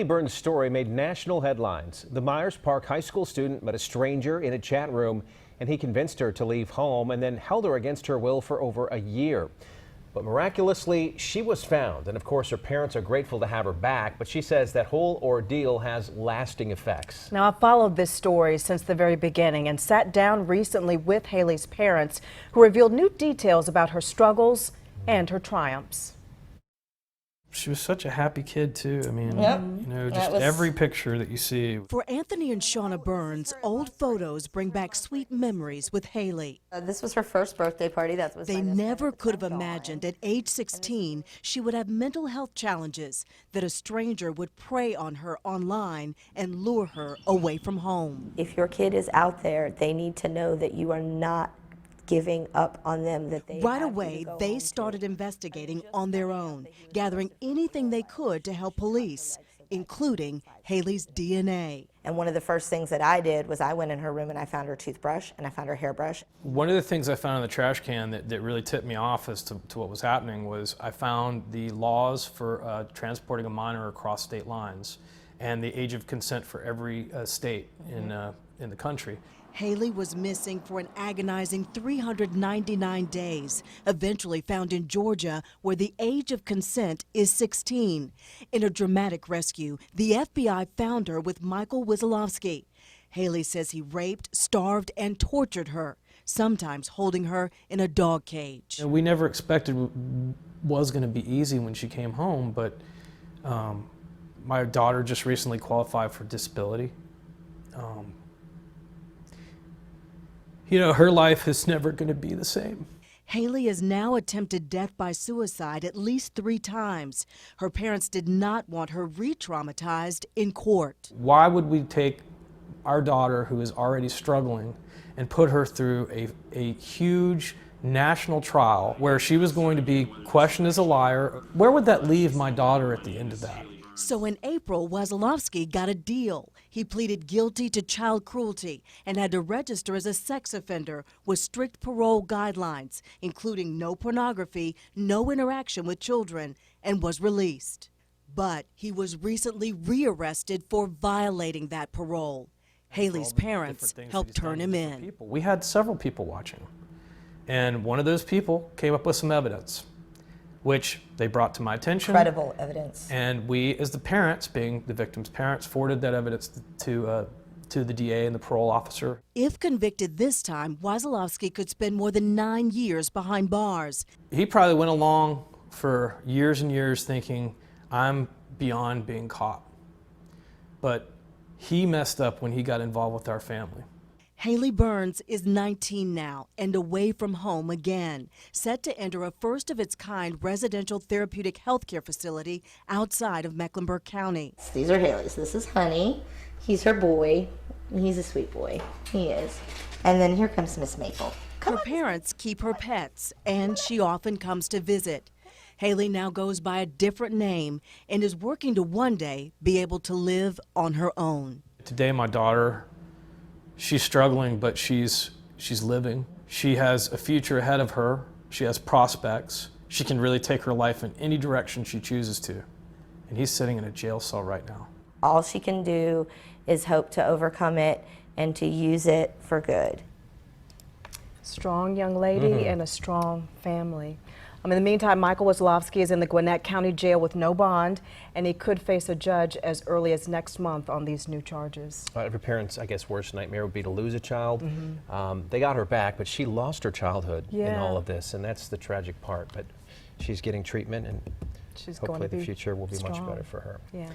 Burns' story made national headlines. The Myers Park High School student met a stranger in a chat room, and he convinced her to leave home and then held her against her will for over a year. But miraculously, she was found, and of course her parents are grateful to have her back, but she says that whole ordeal has lasting effects. Now, I've followed this story since the very beginning and sat down recently with Haley's parents, who revealed new details about her struggles and her triumphs. She was such a happy kid too. I mean, Yep. you know, just every picture that you see. For Anthony and Shauna Burns, old photos bring back sweet memories with Haley. This was her first birthday party. They never could have imagined at age 16 she would have mental health challenges, that a stranger would prey on her online and lure her away from home. If your kid is out there, they need to know that you are not giving up on them. That they right away, they started investigating on their own, gathering anything they could to help police, including Haley's DNA. And one of the first things that I did was I went in her room and I found her toothbrush and I found her hairbrush. One of the things I found in the trash can that really tipped me off as to what was happening was I found the laws for transporting a minor across state lines and the age of consent for every state in the country. Haley was missing for an agonizing 399 days, eventually found in Georgia, where the age of consent is 16. In a dramatic rescue, the FBI found her with Michael Wissolowski. Haley says he raped, starved, and tortured her, sometimes holding her in a dog cage. We never expected it was going to be easy when she came home, but my daughter just recently qualified for disability. You know, her life is never going to be the same. Haley has now attempted death by suicide at least 3 times. Her parents did not want her re-traumatized in court. Why would we take our daughter, who is already struggling, and put her through a huge national trial where she was going to be questioned as a liar? Where would that leave my daughter at the end of that? So in April, Wissolowski got a deal. He pleaded guilty to child cruelty and had to register as a sex offender with strict parole guidelines, including no pornography, no interaction with children, and was released. But he was recently rearrested for violating that parole. Haley's parents helped turn him in. We had several people watching, and one of those people came up with some evidence, which they brought to my attention. Credible evidence. And we, as the parents, being the victim's parents, forwarded that evidence to the DA and the parole officer. If convicted this time, Wissolowski could spend more than 9 years behind bars. He probably went along for years and years thinking, I'm beyond being caught. But he messed up when he got involved with our family. Haley Burns is 19 now and away from home again, set to enter a first-of-its-kind residential therapeutic health care facility outside of Mecklenburg County. These are Haley's. This is Honey. He's her boy. He's a sweet boy. He is. And then here comes Miss Maple. Her parents keep her pets, and she often comes to visit. Haley now goes by a different name and is working to one day be able to live on her own. Today, my daughter, she's struggling, but she's living. She has a future ahead of her. She has prospects. She can really take her life in any direction she chooses to. And he's sitting in a jail cell right now. All she can do is hope to overcome it and to use it for good. Strong young lady and a strong family. In the meantime, Michael Wissolowski is in the Gwinnett County Jail with no bond, and he could face a judge as early as next month on these new charges. Every parent's, I guess, worst nightmare would be to lose a child. They got her back, but she lost her childhood in all of this, and that's the tragic part. But she's getting treatment, and hopefully the future will be much better for her. Yeah.